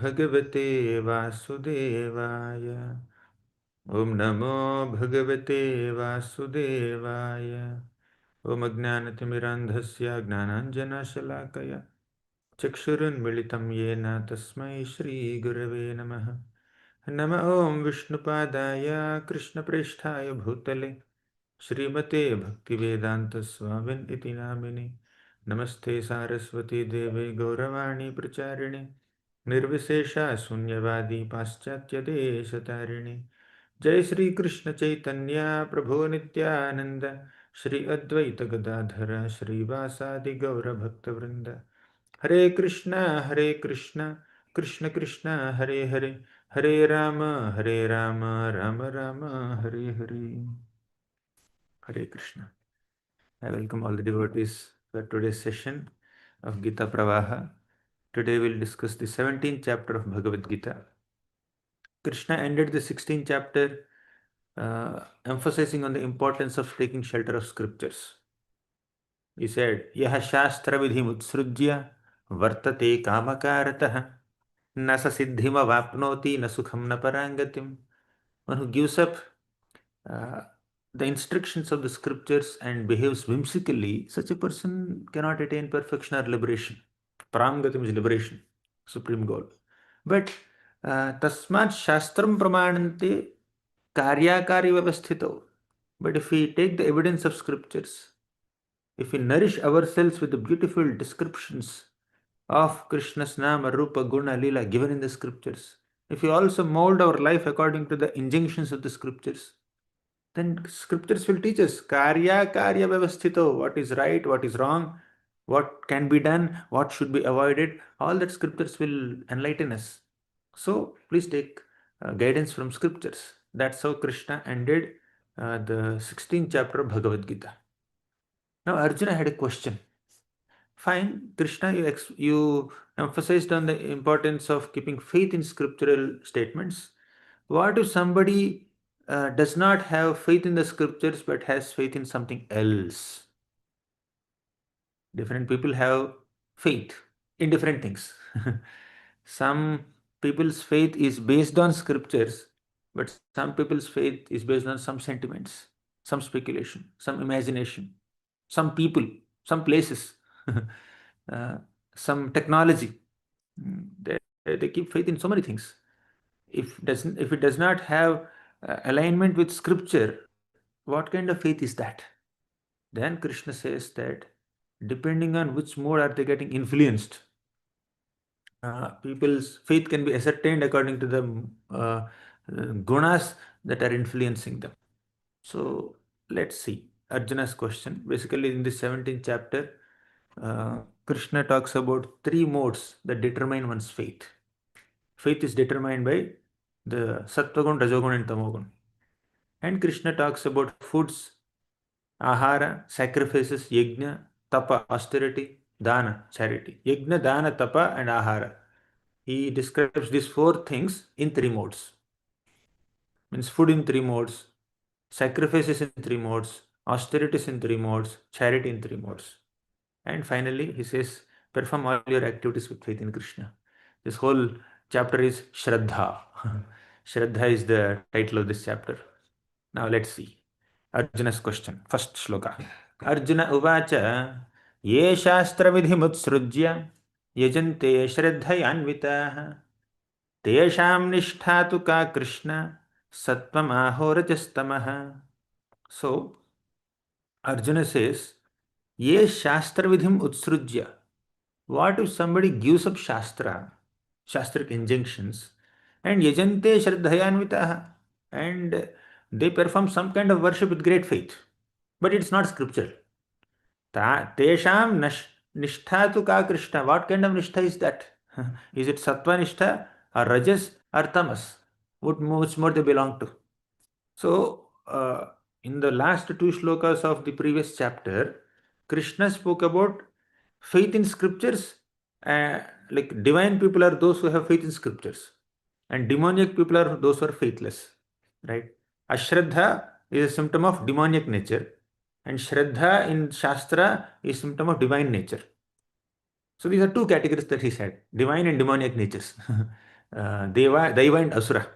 भगवते वासुदेवाय। ओम नमो भगवते वासुदेवाय। ओम अज्ञानतिमिरान्धस्य ज्ञानाञ्जनशलाकया चक्षुरुन्मिलितं येन तस्मै श्रीगुरवे नमः। नमः ओं विष्णुपादाय कृष्णप्रेष्ठाय भूतले श्रीमते भक्तिवेदान्तस्वामिन् इति नामिने। नमस्ते सारस्वती देवे गौरवाणी प्रचारिणे निर्विशेषा शून्यवादी पाश्चात्यदेशतारिणे। जय श्री कृष्ण चैतन्य प्रभो नित्यानंद श्री अद्वैत गदाधर श्रीवासादि गौर भक्तवृंद। हरे कृष्ण कृष्ण कृष्ण हरे हरे, हरे Ram Ram Ram Hare Hare. Hare Krishna. I welcome all the devotees for today's session of Gita Pravaha. Today we'll discuss the 17th chapter of Bhagavad Gita. Krishna ended the 16th chapter emphasizing on the importance of taking shelter of scriptures. He said, Yaha shastra vidhim utsrujya vartate kamakaratah na sa siddhima vapnoti na sukham na parangatim. One who gives up uh, the instructions of the scriptures and behaves whimsically, such a person cannot attain perfection or liberation. Parangatim is liberation, supreme goal. But tasmat shastram pramanante karyakari vyavasthito. But if we take the evidence of scriptures, if we nourish ourselves with the beautiful descriptions of Krishna's Nama, Rupa, Guna, Lila given in the scriptures, if we also mold our life according to the injunctions of the scriptures, then scriptures will teach us karya vyavasthito, what is right, what is wrong, what can be done, what should be avoided. All that scriptures will enlighten us. So please take guidance from scriptures. That's how Krishna ended the 16th chapter of Bhagavad Gita. Now Arjuna had a question. Fine, Krishna, you emphasized on the importance of keeping faith in scriptural statements. What if somebody does not have faith in the scriptures but has faith in something else? Different people have faith in different things. Some people's faith is based on scriptures, but some people's faith is based on some sentiments, some speculation, some imagination, some people, some places, some technology. They keep faith in so many things. If it does not have alignment with scripture, what kind of faith is that? Then Krishna says that depending on which mode are they getting influenced, people's faith can be ascertained according to the gunas that are influencing them. So let's see Arjuna's question. Basically, in the 17th chapter, Krishna talks about three modes that determine one's faith. Faith is determined by the sattvagun, rajogun, and tamogun. And Krishna talks about foods, ahara, sacrifices, yajna, tapa, austerity, dana, charity. Yajna, dana, tapa, and ahara. He describes these four things in three modes. Means food in three modes, sacrifices in three modes, austerities in three modes, charity in three modes. And finally, he says, perform all your activities with faith in Krishna. This whole chapter is Shraddha. Shraddha is the title of this chapter. Now let's see Arjuna's question. First shloka. Arjuna uvacha ye shastra vidhimutsrujya yajante shraddhayanvitaha tesham nishtha tu ka Krishna sattvam ahorajastamaha. So Arjuna says, ye shastra vidhim utsrujya. What if somebody gives up shastric injunctions, and yajante shraddhayanvitaha, and they perform some kind of worship with great faith, but it's not scriptural. Tesham nishtha tu ka Krishna. What kind of nishtha is that? Is it sattva nishtha or rajas or tamas? Which more they belong to? So, in the last two shlokas of the previous chapter, Krishna spoke about faith in scriptures. Like divine people are those who have faith in scriptures, and demoniac people are those who are faithless. Right? Ashraddha is a symptom of demoniac nature, and Shraddha in Shastra is a symptom of divine nature. So these are two categories that he said, divine and demoniac natures. Daiva and Asura.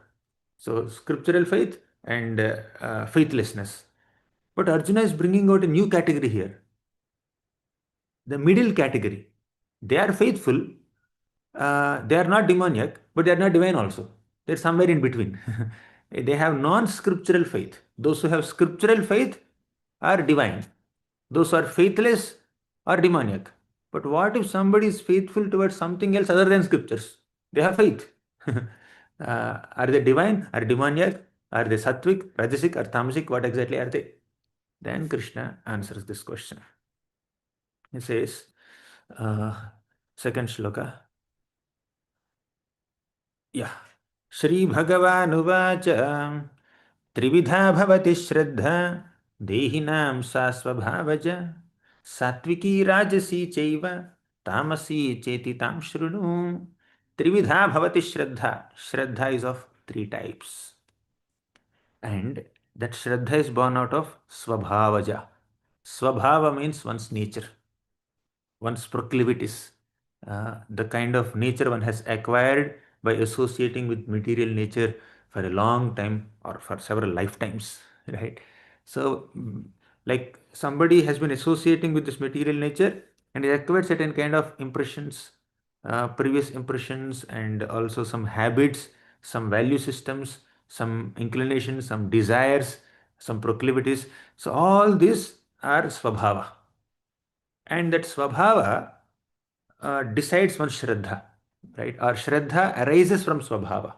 So scriptural faith and faithlessness. But Arjuna is bringing out a new category here, the middle category. They are faithful, they are not demoniac, but they are not divine also. They're somewhere in between. They have non-scriptural faith. Those who have scriptural faith are divine. Those who are faithless are demoniac. But what if somebody is faithful towards something else other than scriptures? They have faith. Are they divine? Are demoniac? Are they sattvic, rajasic, or tamasic? What exactly are they? Then Krishna answers this question. He says, second shloka. Yeah. Shri Bhagavan त्रिविधा भवति श्रद्धा देहिनां सा स्वभावज सात्विकी राजसी चैव तामसी चेति तां शृणु त्रिविधा भवति श्रद्धा. Shraddha is of three types, and that Shraddha is born out of Swabhavaja. Swabhava means one's nature, one's proclivities, the kind of nature one has acquired by associating with material nature for a long time or for several lifetimes, right? So, like somebody has been associating with this material nature and has acquired certain kind of impressions, previous impressions, and also some habits, some value systems, some inclinations, some desires, some proclivities. So, all these are swabhava, and that swabhava decides one shraddha, right? Or shraddha arises from swabhava,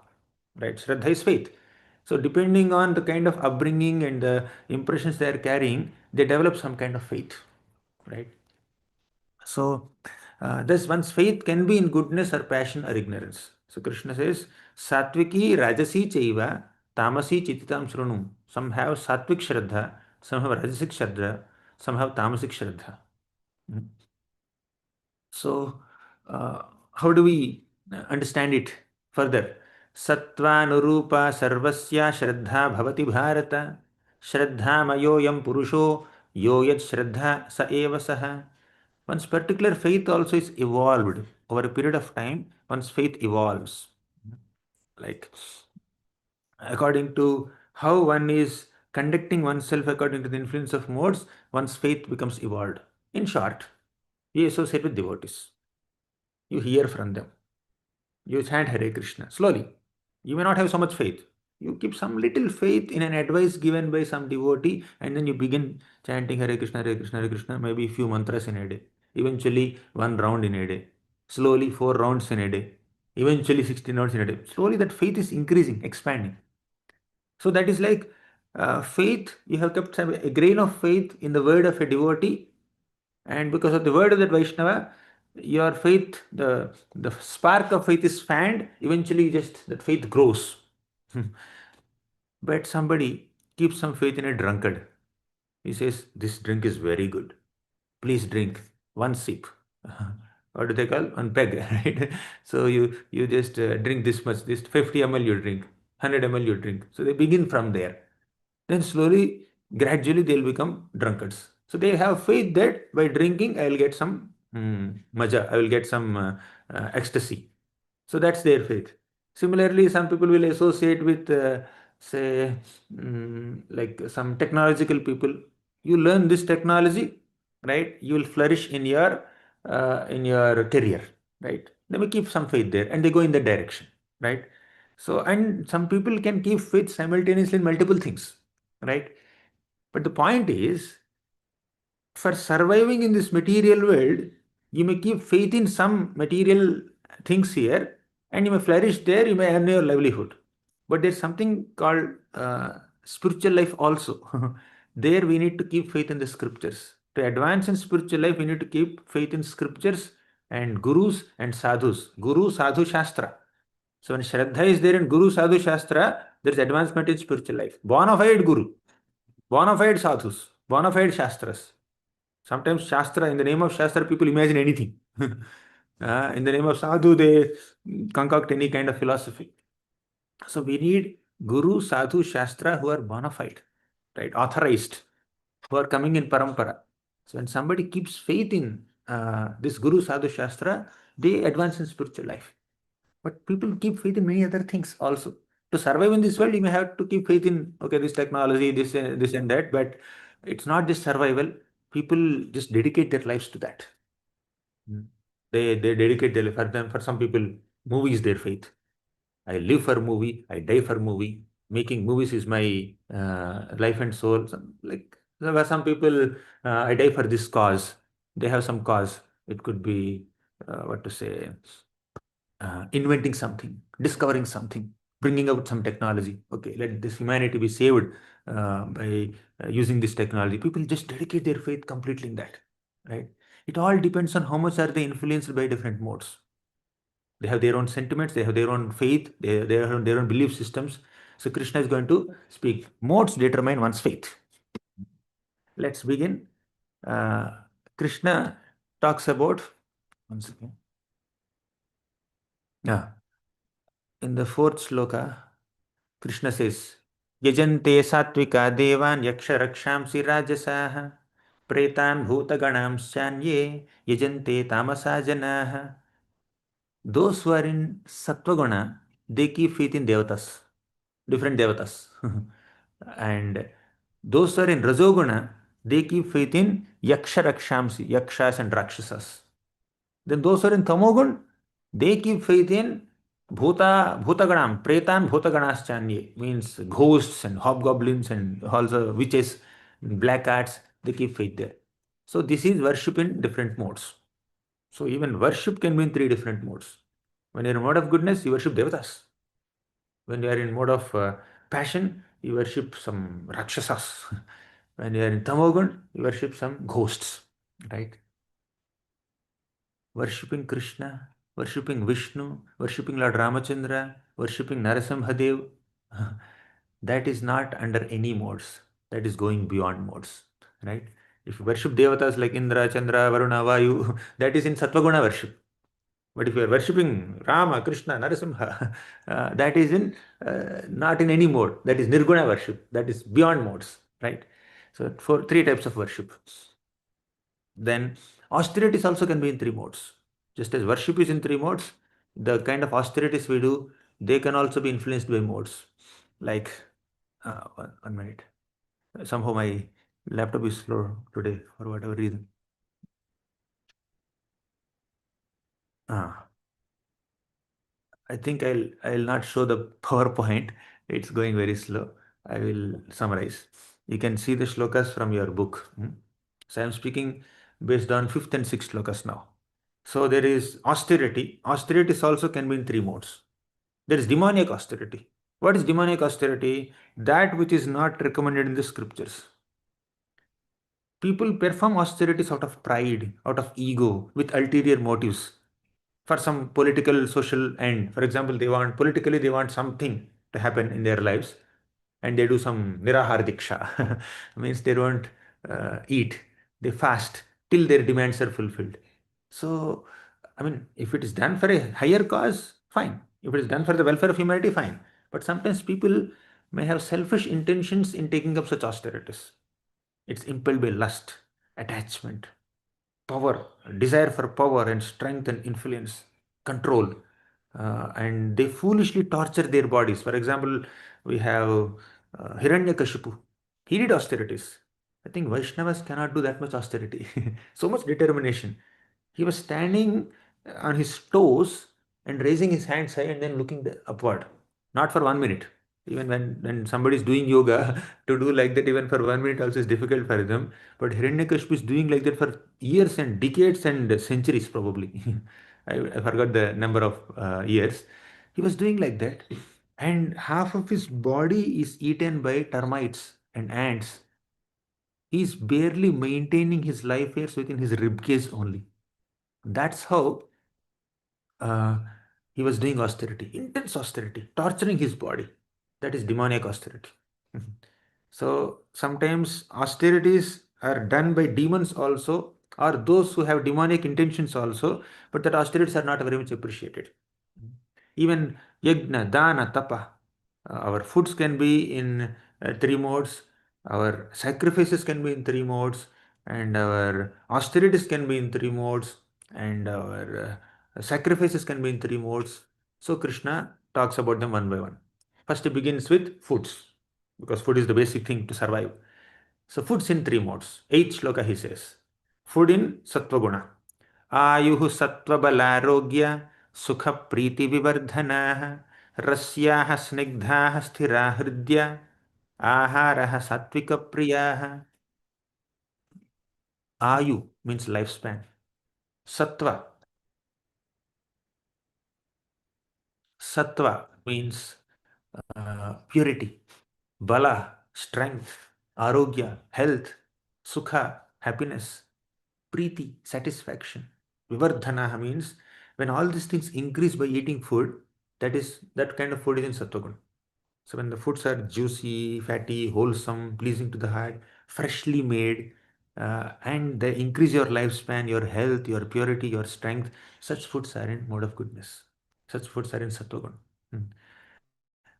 right? Shraddha is faith. So depending on the kind of upbringing and the impressions they are carrying, they develop some kind of faith, right? So thus one's faith can be in goodness or passion or ignorance. So Krishna says, Satviki Rajasi Chaiva Tamasi Chititam Srunu. Some have Satvik Shraddha, some have Rajasic Shraddha, some have Tamasic Shraddha. So, how do we understand it further? Sattvanurupa sarvasya shraddha bhavati bharata shraddha mayoyam purusho yo yad shraddha sa eva saha. One's particular faith also is evolved over a period of time. One's faith evolves, like according to how one is conducting oneself according to the influence of modes, one's faith becomes evolved. In short, you associate with devotees, you hear from them, you chant Hare Krishna slowly. You may not have so much faith. You keep some little faith in an advice given by some devotee, and then you begin chanting Hare Krishna, Hare Krishna, Hare Krishna, maybe a few mantras in a day. Eventually, one round in a day. Slowly, 4 rounds in a day. Eventually, 16 rounds in a day. Slowly, that faith is increasing, expanding. So, that is like faith. You have kept a grain of faith in the word of a devotee, and because of the word of that Vaishnava, your faith, the spark of faith is fanned. Eventually, just that faith grows. But somebody keeps some faith in a drunkard. He says, "This drink is very good. Please drink one sip." What do they call? One peg, right? So you just drink this much. This 50 ml you drink, 100 ml you drink. So they begin from there. Then slowly, gradually, they'll become drunkards. So they have faith that by drinking, I will get some maja, I will get some ecstasy. So that's their faith. Similarly, some people will associate with, say, like some technological people. You learn this technology, right? You will flourish in your career, right? They may keep some faith there, and they go in that direction, right? So, and some people can keep faith simultaneously in multiple things, right? But the point is, for surviving in this material world, you may keep faith in some material things here, and you may flourish there, you may earn your livelihood. But there's something called spiritual life also. There we need to keep faith in the scriptures. To advance in spiritual life, we need to keep faith in scriptures and gurus and sadhus. Guru, sadhu, shastra. So when Shraddha is there in Guru, Sadhu, Shastra, there is advancement in spiritual life. Bona fide Guru, bona fide Sadhus, bona fide Shastras. Sometimes Shastra, in the name of Shastra, people imagine anything. In the name of Sadhu, they concoct any kind of philosophy. So we need Guru, Sadhu, Shastra who are bona fide, right? Authorized, who are coming in parampara. So when somebody keeps faith in this Guru, Sadhu, Shastra, they advance in spiritual life. But people keep faith in many other things also. To survive in this world, you may have to keep faith in, okay, this technology, this and that, but it's not just survival. People just dedicate their lives to that. Mm. They dedicate their life. For them, for some people, movie is their faith. I live for movie, I die for movie. Making movies is my life and soul. Like there were some people, I die for this cause. They have some cause. It could be what to say, inventing something, discovering something, bringing out some technology. Okay, let this humanity be saved by using this technology. People just dedicate their faith completely in that, right? It all depends on how much are they influenced by different modes. They have their own sentiments, they have their own faith, they have their own belief systems. So Krishna is going to speak. Modes determine one's faith. Let's begin. Uh, Krishna talks about, once again, yeah, in the fourth sloka, Krishna says, Yajante satvika devan yaksha rakshamsi rajasaha pretan bhutaganamsyanye yajante tamasa janaha. Those who are in Satvaguna, they keep faith in devatas, different devatas. And those who are in Rajoguna, they keep faith in Yaksha Rakshamsi, Yakshas and Rakshasas. Then those who are in Tamogun, they keep faith in Bhutaganam, Pretan Bhutaganaschanye, means ghosts and hobgoblins and also witches, black arts, they keep faith there. So this is worship in different modes. So even worship can be in three different modes. When you're in mode of goodness, you worship devatas. When you are in mode of passion, you worship some rakshasas. When you are in tamogun, you worship some ghosts, right? Worshipping Krishna, worshipping Vishnu, worshipping Lord Ramachandra, worshipping Narasimhadev, that is not under any modes. That is going beyond modes, right? If you worship devatas like Indra, Chandra, Varuna, Vayu, that is in Sattvaguna worship. But if you are worshipping Rama, Krishna, Narasimha, that is in not in any mode. That is Nirguna worship. That is beyond modes, right? So for three types of worship. Then austerities also can be in three modes. Just as worship is in three modes, the kind of austerities we do, they can also be influenced by modes. Like, one minute. Somehow my laptop is slow today for whatever reason. Ah, I think I'll not show the PowerPoint. It's going very slow. I will summarize. You can see the shlokas from your book. So I'm speaking based on fifth and sixth shlokas now. So there is austerity. Austerities also can be in three modes. There is demoniac austerity. What is demoniac austerity? That which is not recommended in the scriptures. People perform austerities out of pride, out of ego, with ulterior motives for some political, social end. For example, politically they want something to happen in their lives, and they do some nirahar diksha, means they don't eat, they fast till their demands are fulfilled. So, I mean, if it is done for a higher cause, fine. If it is done for the welfare of humanity, fine. But sometimes people may have selfish intentions in taking up such austerities. It's impelled by lust, attachment, power, desire for power and strength and influence, control. And they foolishly torture their bodies. For example, we have Hiranyakashipu. He did austerities. I think Vaishnavas cannot do that much austerity. So much determination. He was standing on his toes and raising his hands high and then looking upward. Not for 1 minute. Even when somebody is doing yoga, to do like that even for 1 minute also is difficult for them. But Hiranyakashipu is doing like that for years and decades and centuries probably. I forgot the number of years. He was doing like that. And half of his body is eaten by termites and ants. He is barely maintaining his life hairs within his ribcage only. That's how uh, he was doing austerity, intense austerity, torturing his body. That is demoniac austerity. So sometimes austerities are done by demons also, or those who have demonic intentions also, but that austerities are not very much appreciated. Even yajna, dana, tapa, our foods can be in three modes, our sacrifices can be in three modes, and our austerities can be in three modes, and our sacrifices can be in three modes. So Krishna talks about them one by one. First he begins with foods, because food is the basic thing to survive. So foods in three modes. Eighth shloka he says. Food in sattva guna. Ayuhu sattva balarogya sukha priti vivardhanaha rasyaha snigdhaha sthira hridya aharaha sattvika priyaha. Ayu means lifespan. Sattva. Sattva means purity. Bala, strength. Arogya, health. Sukha, happiness. Preeti, satisfaction. Vivardhana means when all these things increase by eating food, that kind of food is in Sattvagun. So when the foods are juicy, fatty, wholesome, pleasing to the heart, freshly made, and they increase your lifespan, your health, your purity, your strength, such foods are in mode of goodness. Such foods are in Sattvagun. Hmm.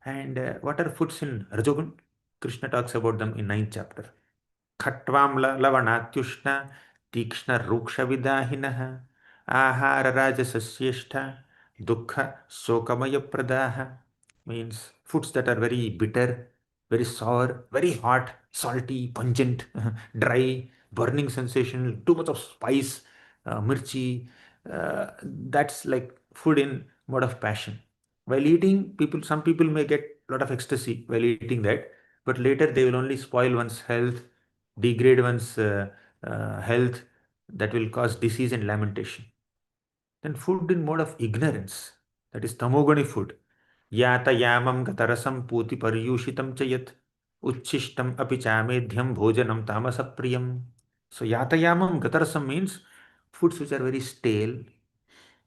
And what are foods in Rajogun? Krishna talks about them in ninth chapter. Khatvam lavanatyushna tikshna ruksha vidahinah ahara rajasasyeshta dukkha sokamaya pradaha. Means foods that are very bitter, very sour, very hot, salty, pungent, dry, burning sensation, too much of spice, mirchi. That's like food in mode of passion. While eating, some people may get a lot of ecstasy while eating that, but later they will only spoil one's health, degrade one's health, that will cause disease and lamentation. Then food in mode of ignorance, that is tamogani food. Yata yamam gatarasam puti paryushitam chayat uchishtam api chamedhyam bhojanam tamasapriyam. So yata yamam gatarasam means foods which are very stale,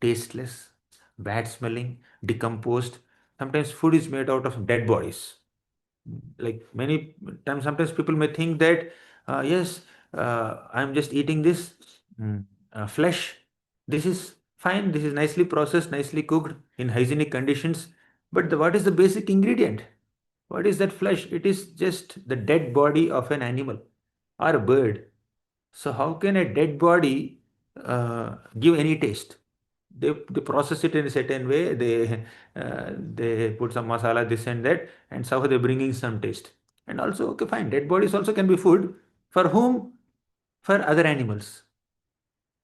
tasteless, bad smelling, decomposed. Sometimes food is made out of dead bodies. Like many times, sometimes people may think that, yes, I'm just eating this flesh. This is fine. This is nicely processed, nicely cooked in hygienic conditions. But what is the basic ingredient? What is that flesh? It is just the dead body of an animal or a bird. So how can a dead body give any taste? They process it in a certain way. They put some masala, this and that, and somehow they're bringing some taste. And also, okay, fine. Dead bodies also can be food. For whom? For other animals,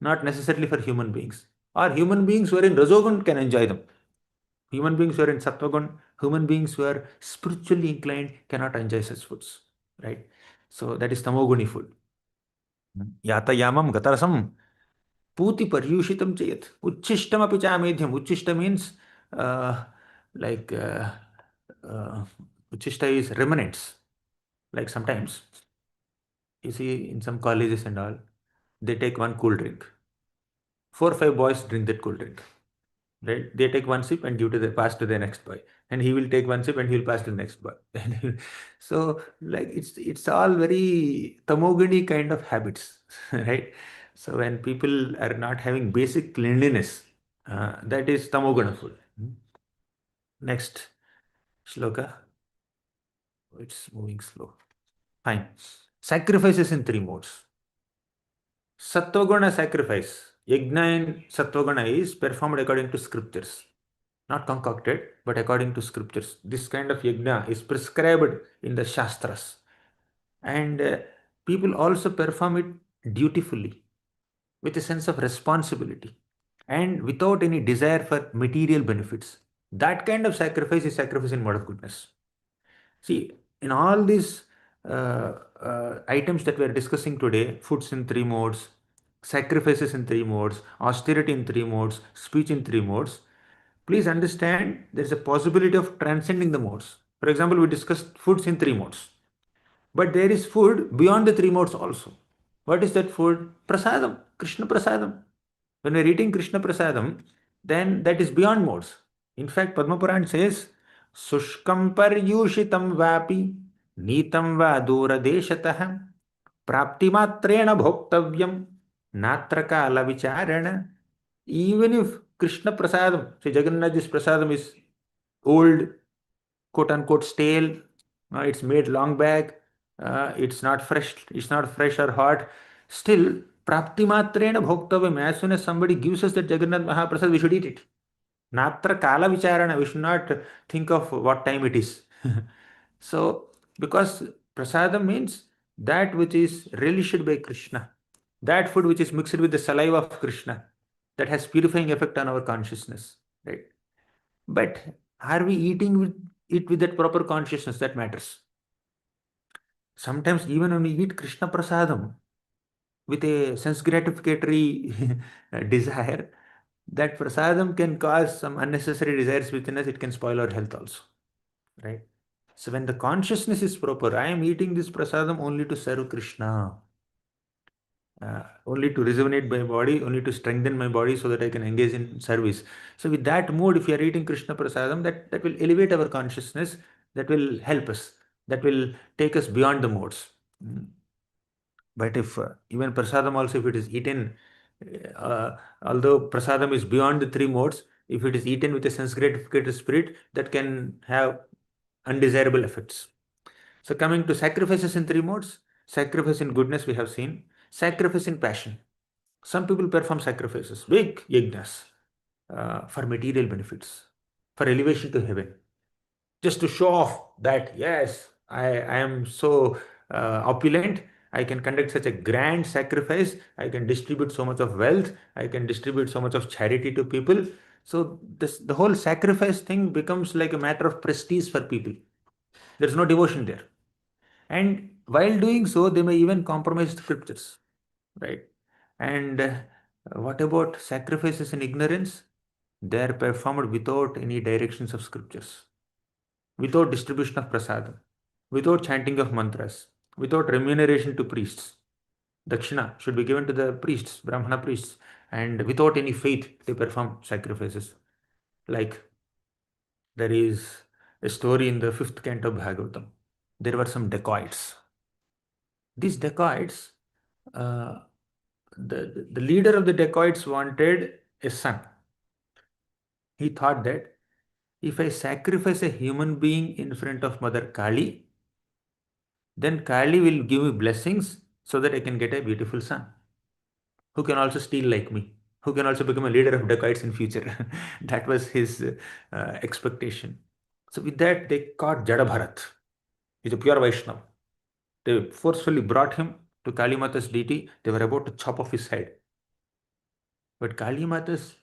not necessarily for human beings. Or human beings who are in Rajogun can enjoy them. Human beings who are in Sattvagun, human beings who are spiritually inclined cannot enjoy such foods. Right? So that is Tamoguni food. Yata yamam gatarasam puti paryushitam chayat. Uchishtam api chamedhyam. Uchishta means uh, like uchishta is remnants. Like sometimes you see in some colleges and all, they take one cool drink. 4 or 5 boys drink that cool drink. Right? They take one sip and pass to the next boy, and he will take one sip and he will pass to the next boy. So like it's all very tamogani kind of habits, right? So when people are not having basic cleanliness, that is tamogana food. Next shloka. It's moving slow. Fine. Sacrifices in three modes. Sattva sacrifice. Yajna in Sattva is performed according to scriptures. Not concocted, but according to scriptures. This kind of yajna is prescribed in the Shastras. And people also perform it dutifully, with a sense of responsibility, and without any desire for material benefits. That kind of sacrifice is sacrifice in mode of goodness. See, in all these items that we are discussing today, foods in three modes, sacrifices in three modes, austerity in three modes, speech in three modes, please understand there is a possibility of transcending the modes. For example, we discussed foods in three modes, but there is food beyond the three modes also. What is that food? Prasadam, Krishna Prasadam. When we're eating Krishna Prasadam, then that is beyond modes. In fact, Padma Puran says, Sushkam paryushitam vapi nitam va dura deshatah praptimatrena bhoktavyam natra kala vicharana. Even if Krishna Prasadam, say Jagannath's Prasadam is old, quote unquote stale, it's made long back, it's not fresh or hot, still Prapti Matrena Bhoktavam, as soon as somebody gives us that Jagannath Mahaprasad, we should eat it. Natra kala vicharana. We should not think of what time it is. So, because prasadam means that which is relished by Krishna, that food which is mixed with the saliva of Krishna, that has purifying effect on our consciousness, right? But are we eating it with that proper consciousness? That matters. Sometimes even when we eat Krishna prasadam with a sense gratificatory desire, that prasadam can cause some unnecessary desires within us. It can spoil our health also, right? So when the consciousness is proper, I am eating this prasadam only to serve Krishna, only to rejuvenate my body, only to strengthen my body so that I can engage in service. So with that mood, if you are eating Krishna prasadam, that will elevate our consciousness, that will help us, that will take us beyond the modes. Mm. But if even prasadam also, if it is eaten, although prasadam is beyond the three modes, if it is eaten with a sense gratificatory spirit, that can have undesirable effects. So coming to sacrifices in three modes, sacrifice in goodness we have seen, sacrifice in passion. Some people perform sacrifices, big yajnas, for material benefits, for elevation to heaven, just to show off that, yes, I am so opulent, I can conduct such a grand sacrifice, I can distribute so much of wealth, I can distribute so much of charity to people. So this the whole sacrifice thing becomes like a matter of prestige for people. There's no devotion there. And while doing so, they may even compromise scriptures, right? And what about sacrifices in ignorance? They are performed without any directions of scriptures, without distribution of prasadam, without chanting of mantras, without remuneration to priests. Dakshina should be given to the priests, Brahmana priests, and without any faith, they perform sacrifices. Like there is a story in the fifth canto of Bhagavatam. There were some dacoits. These dacoits, uh, the leader of the dacoits wanted a son. He thought that if I sacrifice a human being in front of Mother Kali, then Kali will give me blessings so that I can get a beautiful son who can also steal like me, who can also become a leader of dacoits in future. That was his expectation. So with that, they caught Jada Bharat. He's a pure Vaishnava. They forcefully brought him to Kali Mata's deity. They were about to chop off his head. But Kali Mata's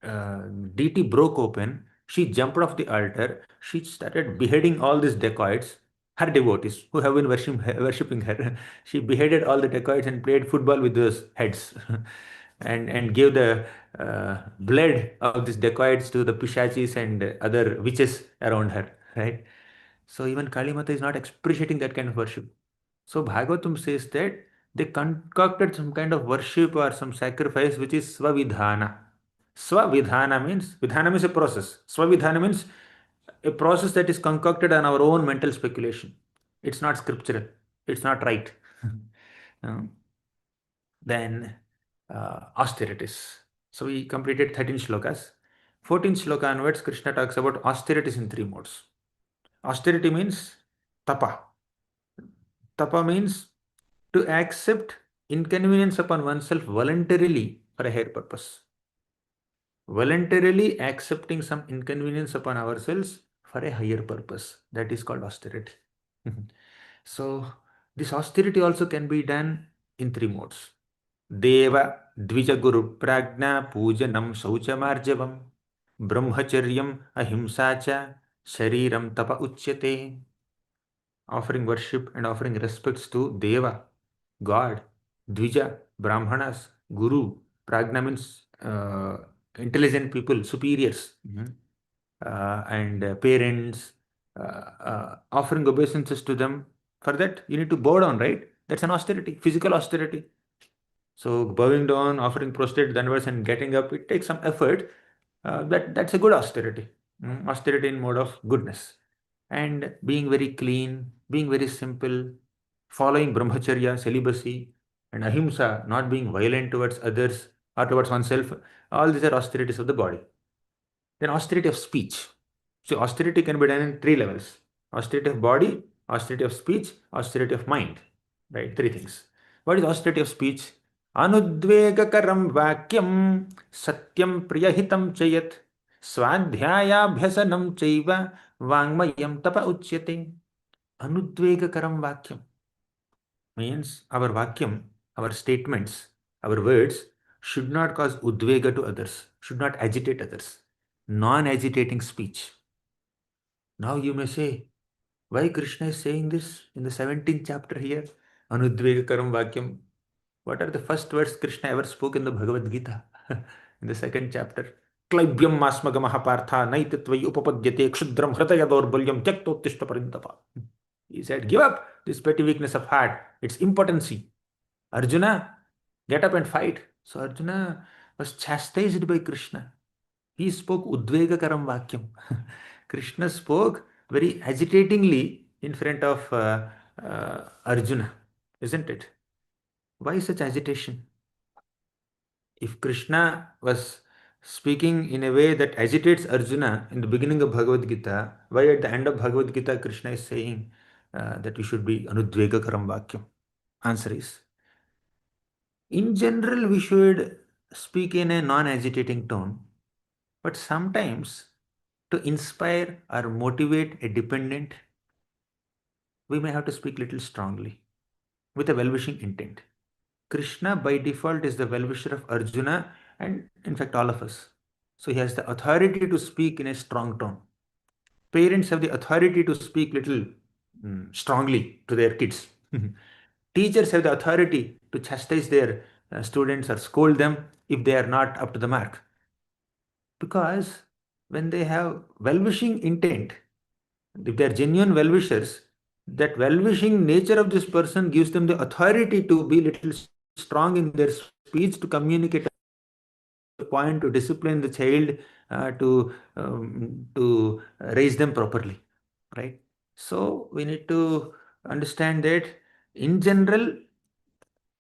deity broke open. She jumped off the altar. She started beheading all these dacoits, her devotees who have been worshipping her. She beheaded all the dacoits and played football with those heads and gave the blood of these dacoits to the pishachis and other witches around her. Right? So even Kali Mata is not appreciating that kind of worship. So Bhagavatam says that they concocted some kind of worship or some sacrifice which is swavidhana. Vidhana means a process. Swavidhana means a process that is concocted on our own mental speculation. It's not scriptural. It's not right. Um, then austerities. So we completed 13 shlokas. 14th shloka onwards, Krishna talks about austerities in three modes. Austerity means tapa. Tapa means to accept inconvenience upon oneself voluntarily for a higher purpose. Voluntarily accepting some inconvenience upon ourselves for a higher purpose. That is called austerity. So, this austerity also can be done in three modes. Deva Dvija Guru Prajna Pujanam Sauchamarjavam Brahmacharyam Ahimsa cha Shariram Tapa Uchyate. Offering worship and offering respects to Deva, God, Dvija, Brahmanas, Guru. Prajna means intelligent people, superiors, and parents, offering obeisances to them. For that, you need to bow down, right? That's an austerity, physical austerity. So bowing down, offering prostrate dandadas and getting up, it takes some effort. That's a good austerity. Austerity in mode of goodness. And being very clean, being very simple, following brahmacharya, celibacy, and ahimsa, not being violent towards others or towards oneself, all these are austerities of the body. Then austerity of speech. So austerity can be done in three levels: austerity of body, austerity of speech, austerity of mind. Right? Three things. What is austerity of speech? Anudvegakaram vakyam satyam priyahitam chayat Swadhyayabhyasanam chaiva vangmayam tapa uchyate. Anudvegakaram vakyam means our vakyam, our statements, our words should not cause udvega to others, should not agitate others. Non-agitating speech. Now you may say, why Krishna is saying this in the 17th chapter here? Anudvegakaram vakyam. What are the first words Krishna ever spoke in the Bhagavad Gita? In the second chapter. Klaibyam masmagamaha partha naitatvai upapadyate kshudram hritaya dorbalyam tyaktotishta parintapa. He said, give up this petty weakness of heart, its impotency. Arjuna, get up and fight. So Arjuna was chastised by Krishna. He spoke udvegakaram vakyam. Krishna spoke very agitatingly in front of Arjuna, isn't it? Why such agitation? If Krishna was speaking in a way that agitates Arjuna in the beginning of Bhagavad Gita, why at the end of Bhagavad Gita Krishna is saying that we should be anudvegakaram vakyam? Answer is, in general, we should speak in a non-agitating tone, but sometimes to inspire or motivate a dependent, we may have to speak little strongly with a well-wishing intent. Krishna by default is the well-wisher of Arjuna and in fact all of us. So he has the authority to speak in a strong tone. Parents have the authority to speak little strongly to their kids. Teachers have the authority to chastise their students or scold them if they are not up to the mark. Because when they have well-wishing intent, if they are genuine well-wishers, that well-wishing nature of this person gives them the authority to be little strong in their speech, to communicate a point, to discipline the child, to raise them properly, right? So we need to understand that in general,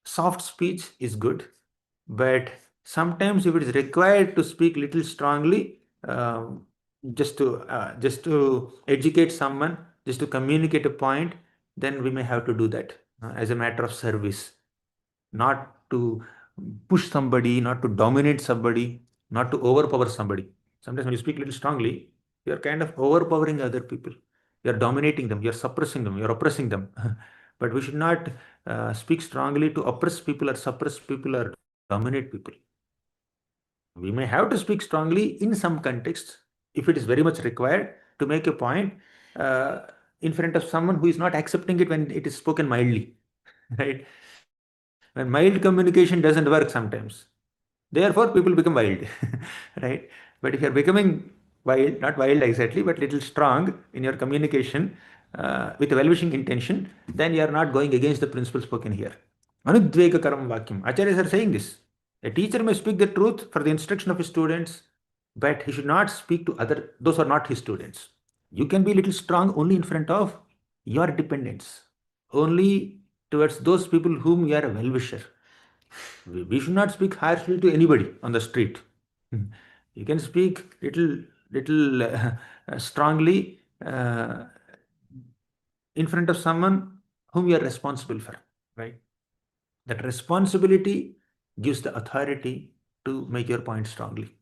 soft speech is good, but sometimes if it is required to speak little strongly, just to educate someone, just to communicate a point, then we may have to do that as a matter of service, not to push somebody, not to dominate somebody, not to overpower somebody. Sometimes when you speak little strongly, you are kind of overpowering other people. You are dominating them, you are suppressing them, you are oppressing them. But we should not speak strongly to oppress people or suppress people or dominate people. We may have to speak strongly in some contexts if it is very much required to make a point in front of someone who is not accepting it when it is spoken mildly, right? When mild communication doesn't work sometimes, therefore people become wild, right? But if you are becoming wild, not wild exactly, but little strong in your communication with a well-wishing intention, then you are not going against the principle spoken here. Anudvegakaram vakyam. Acharyas are saying this. A teacher may speak the truth for the instruction of his students, but he should not speak to those who are not his students. You can be little strong only in front of your dependents, only towards those people whom you are a well-wisher. We should not speak harshly to anybody on the street. You can speak little strongly in front of someone whom you are responsible for, right? That responsibility gives the authority to make your point strongly.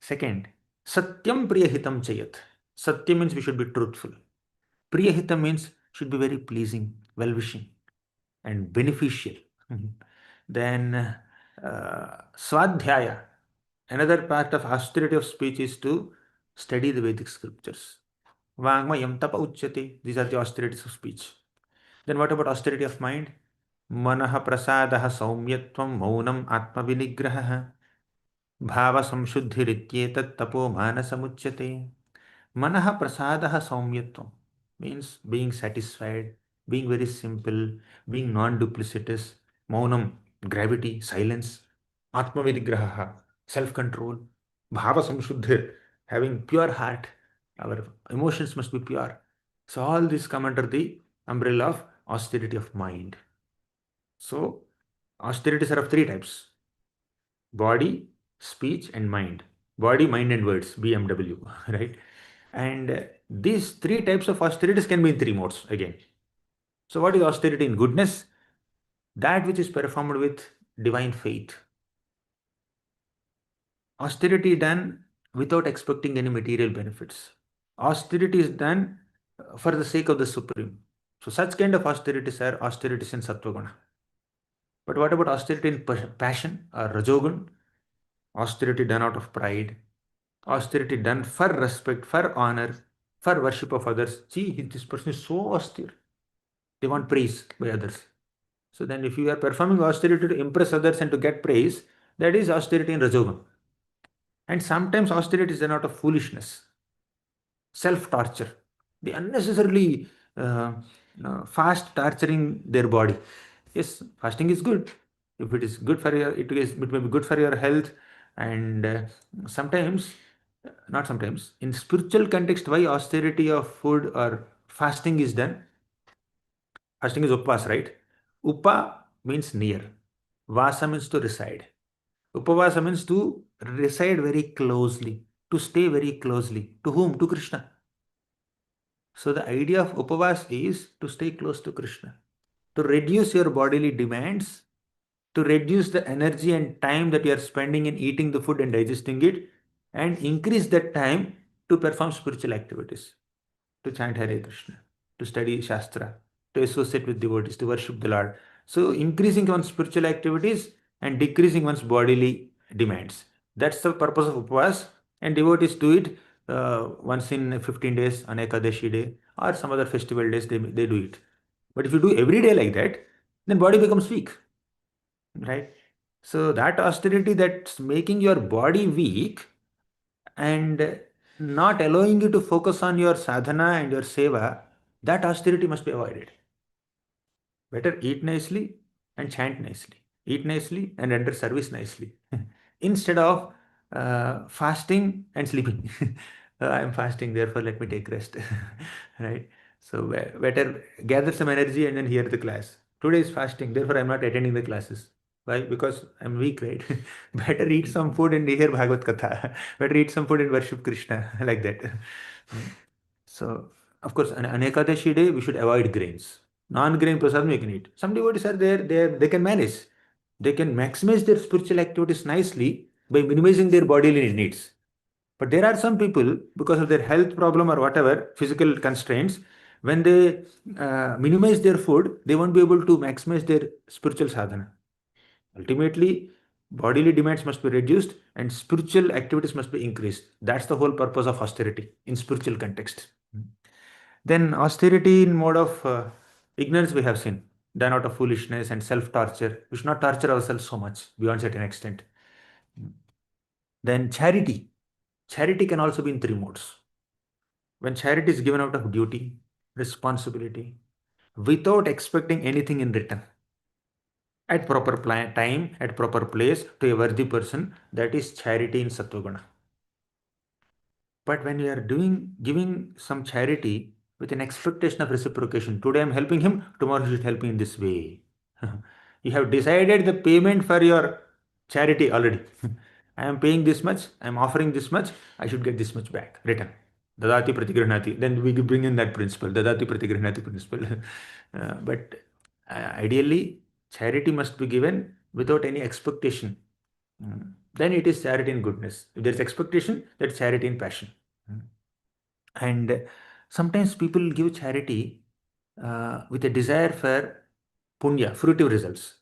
Second, satyam priyahitam chayat. Satya means we should be truthful. Priyahitam means should be very pleasing, well-wishing, and beneficial. Then swadhyaya. Another part of austerity of speech is to study the Vedic scriptures. Vangmayam tapa uchyate. These are the austerities of speech. Then what about austerity of mind? Manaha prasadaha saumyatvam maunam atma vinigraha bhava samshuddhirityetat tapo manasamuchyate. Manaha prasadaha saumyatvam means being satisfied, being very simple, being non-duplicitous. Maunam, gravity, silence. Atma vinigraha, self-control. Bhava samshuddhir, having pure heart. Our emotions must be pure. So all these come under the umbrella of austerity of mind. So, austerities are of three types: body, speech, and mind. Body, mind, and words, BMW, right? And these three types of austerities can be in three modes again. So, what is austerity in goodness? That which is performed with divine faith. Austerity done without expecting any material benefits. Austerity is done for the sake of the Supreme. So such kind of austerities are austerities in Sattva. But what about austerity in passion or Rajogun? Austerity done out of pride, austerity done for respect, for honor, for worship of others. See, this person is so austere. They want praise by others. So then, if you are performing austerity to impress others and to get praise, that is austerity in Rajogun. And sometimes austerity is done out of foolishness, self torture. They unnecessarily fast torturing their body. Yes, fasting is good. If it is good for your, it may be good for your health. And sometimes, not sometimes, in spiritual context, why austerity of food or fasting is done? Fasting is upvas, right? Upa means near. Vasa means to reside. Upavasa means to reside very closely, to stay very closely. To whom? To Krishna. So the idea of upavas is to stay close to Krishna, to reduce your bodily demands, to reduce the energy and time that you are spending in eating the food and digesting it, and increase that time to perform spiritual activities, to chant Hare Krishna, to study Shastra, to associate with devotees, to worship the Lord. So increasing one's spiritual activities and decreasing one's bodily demands. That's the purpose of upavas, and devotees do it once in 15 days on Ekadashi day or some other festival days they do it. But if you do every day like that, then body becomes weak, right? So that austerity that's making your body weak and not allowing you to focus on your sadhana and your seva, that austerity must be avoided. Better eat nicely and chant nicely. Eat nicely and render service nicely. Instead of fasting and sleeping. I am fasting, therefore let me take rest. Right? So better gather some energy and then hear the class. Today is fasting, therefore I am not attending the classes. Why? Because I'm weak, right? Better eat some food and hear Bhagavad Katha. Better eat some food and worship Krishna, like that. So, of course, on Ekadashi day, we should avoid grains. Non-grain prasadam you can eat. Some devotees are there, they can manage. They can maximize their spiritual activities nicely by minimizing their bodily needs. But there are some people, because of their health problem or whatever, physical constraints, when they minimize their food, they won't be able to maximize their spiritual sadhana. Ultimately, bodily demands must be reduced and spiritual activities must be increased. That's the whole purpose of austerity in spiritual context. Then austerity in mode of ignorance we have seen, done out of foolishness and self-torture. We should not torture ourselves so much beyond certain extent. Then charity. Charity can also be in three modes. When charity is given out of duty, responsibility, without expecting anything in return, at proper time, at proper place, to a worthy person, that is charity in Sattva. But when you are giving some charity with an expectation of reciprocation, today I'm helping him, tomorrow you should help me in this way. You have decided the payment for your charity already. I am paying this much, I am offering this much, I should get this much back, return. Dadati pratigrihnati. Then we bring in that principle, Dadati pratigrihnati principle. But ideally, charity must be given without any expectation. Then it is charity in goodness. If there is expectation, that's charity in passion. And sometimes people give charity with a desire for punya, fruitive results.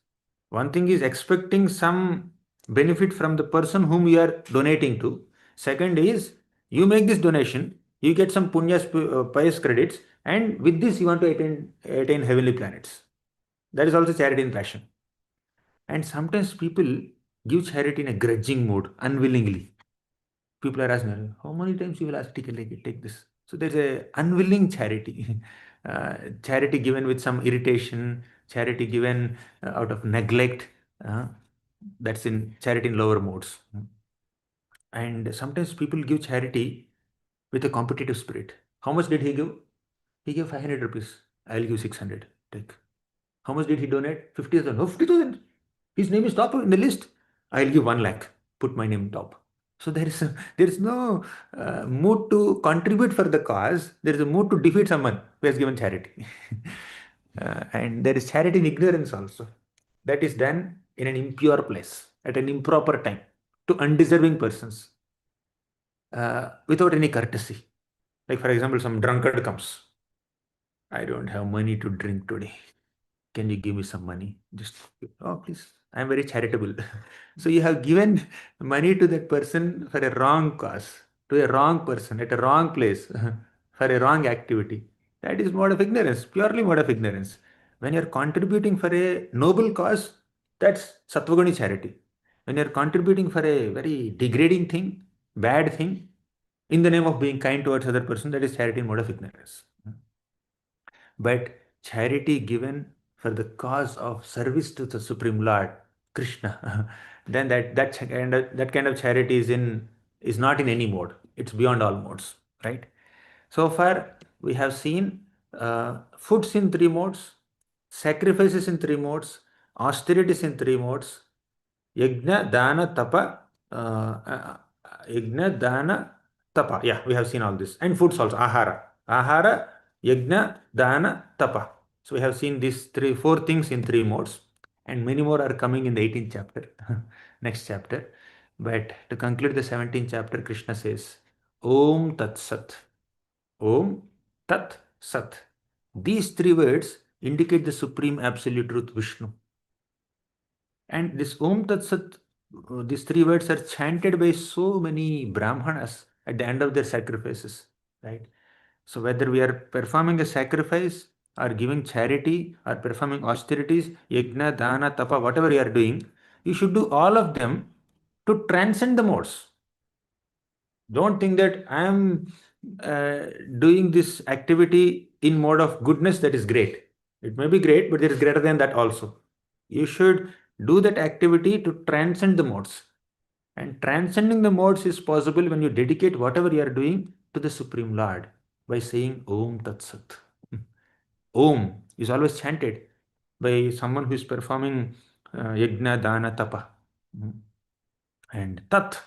One thing is expecting some benefit from the person whom you are donating to. Second is you make this donation, you get some punya pious credits, and with this you want to attain heavenly planets. That is also charity in passion. And sometimes people give charity in a grudging mode, unwillingly. People are asking, how many times you will ask, take this. So there's a unwilling charity. Charity given with some irritation, charity given out of neglect. That's in charity in lower modes. And sometimes people give charity with a competitive spirit. How much did he give? He gave 500 rupees. I'll give 600. Take. How much did he donate? 50,000. Oh, 50,000. His name is top in the list. I'll give 1 lakh. Put my name top. So there is no mood to contribute for the cause. There is a mood to defeat someone who has given charity. And there is charity in ignorance also. That is done in an impure place, at an improper time, to undeserving persons. without any courtesy. Like, for example, some drunkard comes. I don't have money to drink today. Can you give me some money? Just, oh, please. I'm very charitable. So you have given money to that person for a wrong cause, to a wrong person, at a wrong place, for a wrong activity. That is mode of ignorance, purely mode of ignorance. When you're contributing for a noble cause, that's Sattvaguni charity. When you're contributing for a very degrading thing, bad thing, in the name of being kind towards other person, that is charity in mode of ignorance. But charity given for the cause of service to the Supreme Lord, Krishna, then that kind of charity is not in any mode. It's beyond all modes, right? So far, we have seen foods in three modes, sacrifices in three modes, austerities in three modes, Yajna, Dana, Tapa, Yajna, Dana, Tapa. Yeah, we have seen all this. And foods also, Ahara. Ahara, Yajna, Dana, Tapa. So we have seen these four things in three modes. And many more are coming in the 18th chapter, next chapter. But to conclude the 17th chapter, Krishna says, Om Tat Sat. Om Tat Sat. These three words indicate the supreme absolute truth, Vishnu. And this Om Tat Sat, these three words are chanted by so many Brahmanas at the end of their sacrifices, right? So whether we are performing a sacrifice or giving charity or performing austerities, yajna, dana, tapa, whatever you are doing, you should do all of them to transcend the modes. Don't think that I am doing this activity in mode of goodness, that is great. It may be great, but there is greater than that also. You should do that activity to transcend the modes. And transcending the modes is possible when you dedicate whatever you are doing to the Supreme Lord by saying Om Tat Sat. Om is always chanted by someone who is performing Yajna, Dana, Tapa. And Tat.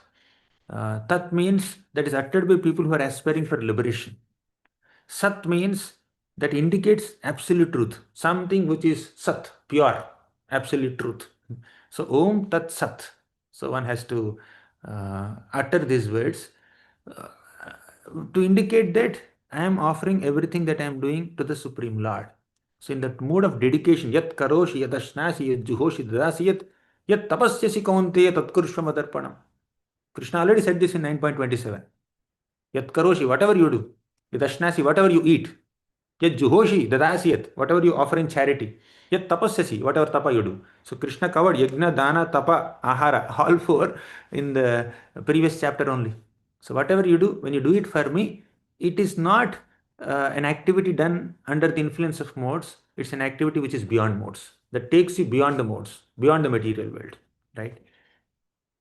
Tat means that is uttered by people who are aspiring for liberation. Sat means that indicates absolute truth, something which is Sat, pure, absolute truth. So Om Tat Sat. So one has to utter these words uh, to indicate that I am offering everything that I am doing to the Supreme Lord. So in that mode of dedication, Yat Karoshi, Yat Ashnasi, Yat Juhoshi, Dadasi, Yat Tapasyasi Kaunteya Tatkurshva Madarpanam. Krishna already said this in 9.27. Yat Karoshi, whatever you do, Yat Ashnasi, whatever you eat, Yat Juhoshi, Dadasiyat, whatever you offer in charity, Yat Tapasyasi, whatever tapa you do. So Krishna covered Yajna, Dana, Tapa, Ahara, all four in the previous chapter only. So whatever you do, when you do it for me, it is not an activity done under the influence of modes. It's an activity which is beyond modes, that takes you beyond the modes, beyond the material world, right?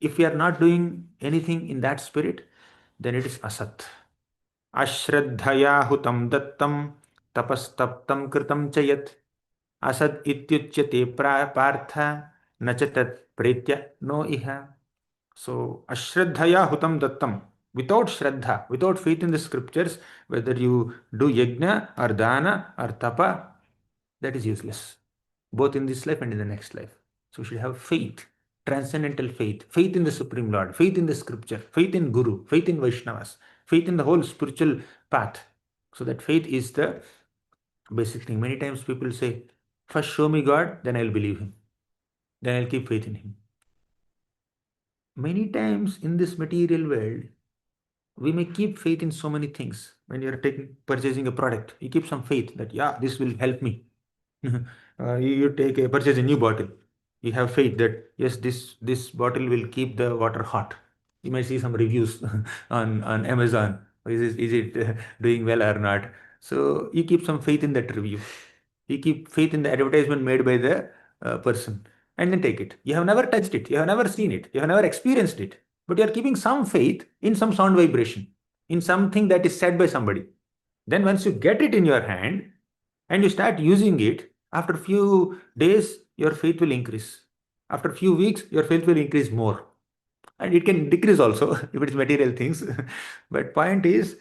If we are not doing anything in that spirit, then it is asat. Ashraddhaya hutam dattam tapastaptam kritam chayat asad ityuchyate partha nachatat pretya no iha. So, ashraddhaya hutam dattam. Without shraddha, without faith in the scriptures, whether you do yajna or dana or tapa, that is useless, both in this life and in the next life. So, we should have faith, transcendental faith, faith in the Supreme Lord, faith in the scripture, faith in Guru, faith in Vaishnavas, faith in the whole spiritual path. So, that faith is the basic thing. Many times people say, first show me God, then I'll believe Him, then I'll keep faith in Him. Many times in this material world, we may keep faith in so many things. When you're purchasing a product, you keep some faith that, yeah, this will help me. You purchase a new bottle. You have faith that, yes, this bottle will keep the water hot. You might see some reviews on Amazon. Is it doing well or not? So you keep some faith in that review. You keep faith in the advertisement made by the person, and then take it. You have never touched it. You have never seen it. You have never experienced it. But you are keeping some faith in some sound vibration, in something that is said by somebody. Then once you get it in your hand and you start using it, after a few days, your faith will increase. After a few weeks, your faith will increase more. And it can decrease also if it is material things. But point is,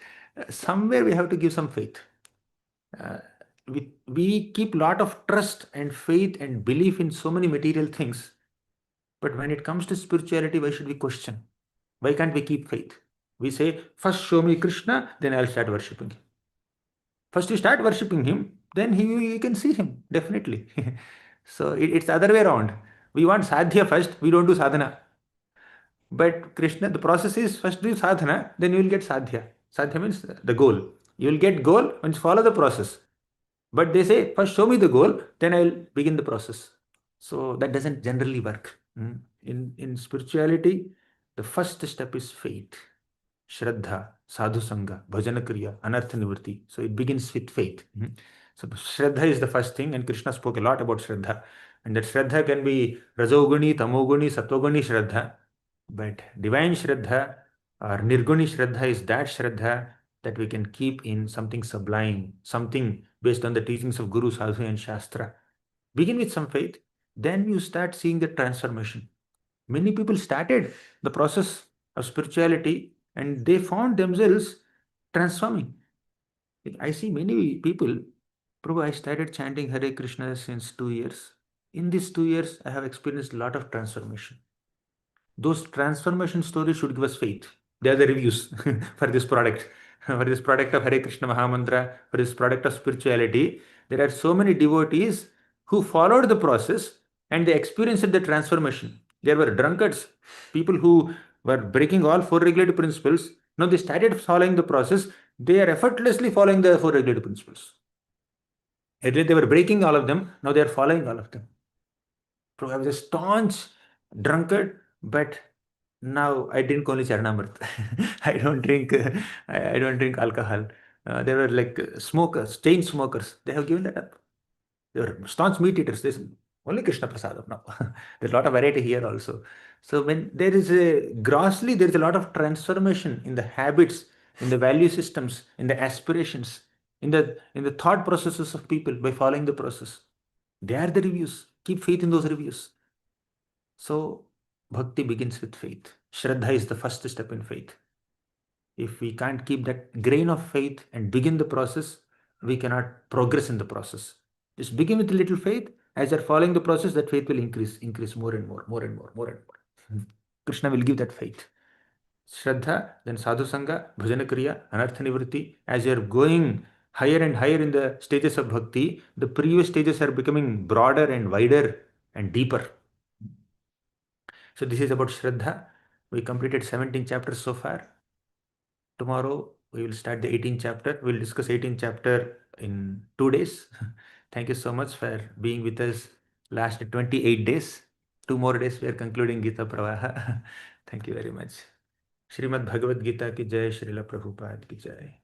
somewhere we have to give some faith. Uh, we keep a lot of trust and faith and belief in so many material things. But when it comes to spirituality, why should we question? Why can't we keep faith? We say, first show me Krishna, then I'll start worshipping him. First you start worshipping him, then you can see him, definitely. So it's the other way around. We want sadhya first, we don't do sadhana. But Krishna, the process is first do sadhana, then you will get sadhya. Sadhya means the goal. You will get goal once follow the process. But they say, first show me the goal, then I will begin the process. So that doesn't generally work. In spirituality, the first step is faith. Shraddha, Sadhu Sangha, Bhajana Kriya, Anartha Nivritti. So it begins with faith. So Shraddha is the first thing, and Krishna spoke a lot about Shraddha. And that Shraddha can be Rajoguni, Tamoguni, Satvaguni Shraddha. But divine Shraddha or Nirguni Shraddha is that Shraddha that we can keep in something sublime, something based on the teachings of Guru, Sadhu, and Shastra. Begin with some faith, then you start seeing the transformation. Many people started the process of spirituality and they found themselves transforming. I see many people, Prabhu, I started chanting Hare Krishna since 2 years. In these 2 years, I have experienced a lot of transformation. Those transformation stories should give us faith. They are the reviews for this product. For this product of Hare Krishna Mahamantra, for this product of spirituality, there are so many devotees who followed the process and they experienced the transformation. There were drunkards, people who were breaking all four regulative principles. Now they started following the process. They are effortlessly following the four regulative principles. Earlier they were breaking all of them. Now they are following all of them. So I was a staunch drunkard, but now I drink only Charanamrit. I don't drink. I don't drink alcohol. They were like smokers, chain smokers. They have given that up. They were staunch meat eaters. There's only Krishna Prasadam now. There's a lot of variety here also. So when there is there is a lot of transformation in the habits, in the value systems, in the aspirations, in the thought processes of people by following the process. They are the reviews. Keep faith in those reviews. So bhakti begins with faith. Shraddha is the first step in faith. If we can't keep that grain of faith and begin the process, we cannot progress in the process. Just begin with a little faith. As you're following the process, that faith will increase more and more, more and more, more and more. Krishna will give that faith. Shraddha, then Sadhu Sangha, Bhajana Kriya, Anartha Nivritti. As you're going higher and higher in the stages of bhakti, the previous stages are becoming broader and wider and deeper. So this is about Shraddha. We completed 17 chapters so far. Tomorrow we will start the 18th chapter. We'll discuss 18th chapter in 2 days. Thank you so much for being with us last 28 days. 2 more days we are concluding Gita Pravaha. Thank you very much. Srimad Bhagavad Gita ki jai, Srila Prabhupada ki jai.